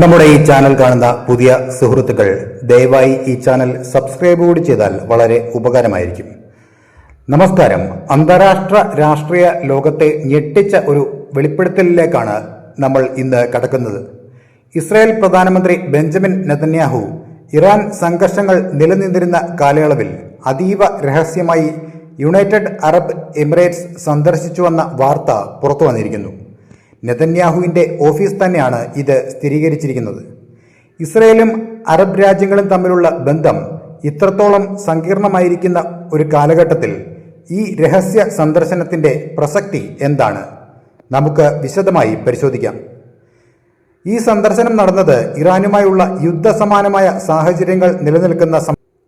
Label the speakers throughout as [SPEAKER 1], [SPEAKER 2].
[SPEAKER 1] നമ്മുടെ ഈ ചാനൽ കാണുന്ന പുതിയ സുഹൃത്തുക്കൾ ദയവായി ഈ ചാനൽ സബ്സ്ക്രൈബ് കൂടി ചെയ്താൽ വളരെ ഉപകാരമായിരിക്കും. നമസ്കാരം. അന്താരാഷ്ട്ര രാഷ്ട്രീയ ലോകത്തെ ഞെട്ടിച്ച ഒരു വെളിപ്പെടുത്തലിലേക്കാണ് നമ്മൾ ഇന്ന് കടക്കുന്നത്. ഇസ്രായേൽ പ്രധാനമന്ത്രി ബെഞ്ചമിൻ നെതന്യാഹു ഇറാൻ സംഘർഷങ്ങൾ നിലനിന്നിരുന്ന കാലയളവിൽ അതീവ രഹസ്യമായി യുണൈറ്റഡ് അറബ് എമിറേറ്റ്സ് സന്ദർശിച്ചുവെന്ന വാർത്ത പുറത്തു വന്നിരിക്കുന്നു. നെതന്യാഹുവിൻ്റെ ഓഫീസ് തന്നെയാണ് ഇത് സ്ഥിരീകരിച്ചിരിക്കുന്നത്. ഇസ്രയേലും അറബ് രാജ്യങ്ങളും തമ്മിലുള്ള ബന്ധം ഇത്രത്തോളം സങ്കീർണമായിരിക്കുന്ന ഒരു കാലഘട്ടത്തിൽ ഈ രഹസ്യ സന്ദർശനത്തിൻ്റെ പ്രസക്തി എന്താണ്? നമുക്ക് വിശദമായി പരിശോധിക്കാം. ഈ സന്ദർശനം നടന്നത് ഇറാനുമായുള്ള യുദ്ധസമാനമായ സാഹചര്യങ്ങൾ നിലനിൽക്കുന്ന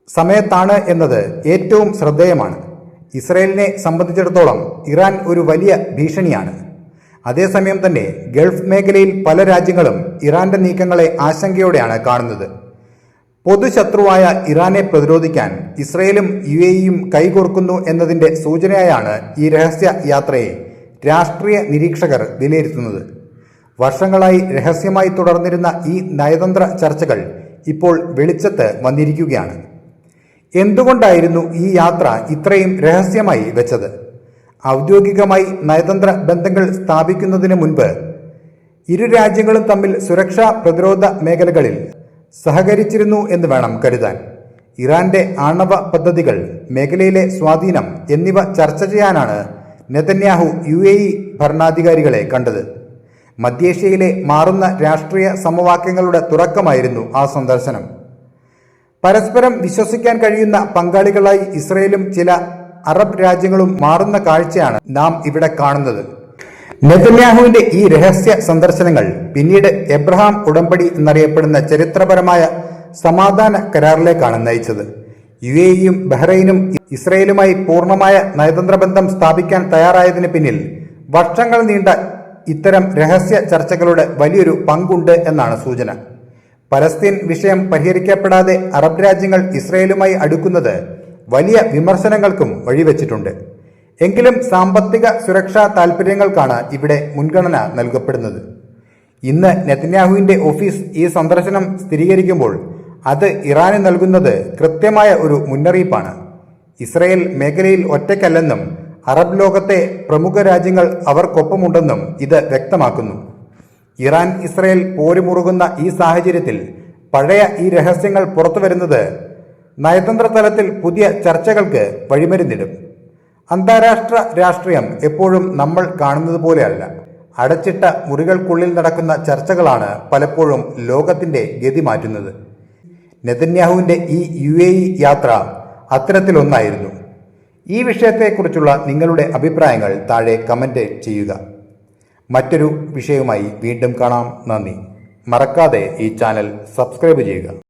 [SPEAKER 1] സമയത്താണ് എന്നത് ഏറ്റവും ശ്രദ്ധേയമാണ്. ഇസ്രയേലിനെ സംബന്ധിച്ചിടത്തോളം ഇറാൻ ഒരു വലിയ ഭീഷണിയാണ്. അതേസമയം തന്നെ ഗൾഫ് മേഖലയിൽ പല രാജ്യങ്ങളും ഇറാന്റെ നീക്കങ്ങളെ ആശങ്കയോടെയാണ് കാണുന്നത്. പൊതുശത്രുവായ ഇറാനെ പ്രതിരോധിക്കാൻ ഇസ്രയേലും UAEയും കൈകോർക്കുന്നു എന്നതിൻ്റെ സൂചനയായാണ് ഈ രഹസ്യ യാത്രയെ രാഷ്ട്രീയ നിരീക്ഷകർ വിലയിരുത്തുന്നത്. വർഷങ്ങളായി രഹസ്യമായി തുടർന്നിരുന്ന ഈ നയതന്ത്ര ചർച്ചകൾ ഇപ്പോൾ വെളിച്ചത്ത് വന്നിരിക്കുകയാണ്. എന്തുകൊണ്ടായിരുന്നു ഈ യാത്ര ഇത്രയും രഹസ്യമായി വെച്ചത്? ഔദ്യോഗികമായി നയതന്ത്ര ബന്ധങ്ങൾ സ്ഥാപിക്കുന്നതിന് മുൻപ് ഇരു രാജ്യങ്ങളും തമ്മിൽ സുരക്ഷാ പ്രതിരോധ മേഖലകളിൽ സഹകരിച്ചിരുന്നു എന്ന് വേണം കരുതാൻ. ഇറാന്റെ ആണവ പദ്ധതികൾ, മേഖലയിലെ സ്വാധീനം എന്നിവ ചർച്ച ചെയ്യാനാണ് നെതന്യാഹു UAE ഭരണാധികാരികളെ കണ്ടത്. മധ്യേഷ്യയിലെ മാറുന്ന രാഷ്ട്രീയ സമവാക്യങ്ങളുടെ തുടക്കമായിരുന്നു ആ സന്ദർശനം. പരസ്പരം വിശ്വസിക്കാൻ കഴിയുന്ന പങ്കാളികളായി ഇസ്രയേലും ചില അറബ് രാജ്യങ്ങളും മാറുന്ന കാഴ്ചയാണ് നാം ഇവിടെ കാണുന്നത്. നെതന്യാഹുവിന്റെ ഈ രഹസ്യ സന്ദർശനങ്ങൾ പിന്നീട് എബ്രഹാം ഉടമ്പടി എന്നറിയപ്പെടുന്ന ചരിത്രപരമായ സമാധാന കരാറിലേക്കാണ് നയിച്ചത്. UAEയും ബഹ്റൈനും ഇസ്രയേലുമായി പൂർണ്ണമായ നയതന്ത്ര ബന്ധം സ്ഥാപിക്കാൻ തയ്യാറായതിന് പിന്നിൽ വർഷങ്ങൾ നീണ്ട ഇത്തരം രഹസ്യ ചർച്ചകളുടെ വലിയൊരു പങ്കുണ്ട് എന്നാണ് സൂചന. പലസ്തീൻ വിഷയം പരിഹരിക്കപ്പെടാതെ അറബ് രാജ്യങ്ങൾ ഇസ്രയേലുമായി അടുക്കുന്നത് വലിയ വിമർശനങ്ങൾക്കും വഴിവെച്ചിട്ടുണ്ട്. എങ്കിലും സാമ്പത്തിക സുരക്ഷാ താൽപ്പര്യങ്ങൾക്കാണ് ഇവിടെ മുൻഗണന നൽകപ്പെടുന്നത്. ഇന്ന് നെതന്യാഹുവിൻ്റെ ഓഫീസ് ഈ സന്ദർശനം സ്ഥിരീകരിക്കുമ്പോൾ അത് ഇറാന് നൽകുന്നത് കൃത്യമായ ഒരു മുന്നറിയിപ്പാണ്. ഇസ്രയേൽ മേഖലയിൽ ഒറ്റയ്ക്കല്ലെന്നും അറബ് ലോകത്തെ പ്രമുഖ രാജ്യങ്ങൾ അവർക്കൊപ്പമുണ്ടെന്നും ഇത് വ്യക്തമാക്കുന്നു. ഇറാൻ ഇസ്രയേൽ പോരുമുറുകുന്ന ഈ സാഹചര്യത്തിൽ പഴയ ഈ രഹസ്യങ്ങൾ പുറത്തുവരുന്നത് നയതന്ത്ര തലത്തിൽ പുതിയ ചർച്ചകൾക്ക് വഴിമരുന്നിടും. അന്താരാഷ്ട്ര രാഷ്ട്രീയം എപ്പോഴും നമ്മൾ കാണുന്നത് പോലെയല്ല. അടച്ചിട്ട മുറികൾക്കുള്ളിൽ നടക്കുന്ന ചർച്ചകളാണ് പലപ്പോഴും ലോകത്തിന്റെ ഗതി മാറ്റുന്നത്. നെതന്യാഹുവിന്റെ ഈ UAE യാത്ര അത്തരത്തിലൊന്നായിരുന്നു. ഈ വിഷയത്തെക്കുറിച്ചുള്ള നിങ്ങളുടെ അഭിപ്രായങ്ങൾ താഴെ കമന്റ് ചെയ്യുക. മറ്റൊരു വിഷയവുമായി വീണ്ടും കാണാം. നന്ദി. മറക്കാതെ ഈ ചാനൽ സബ്സ്ക്രൈബ് ചെയ്യുക.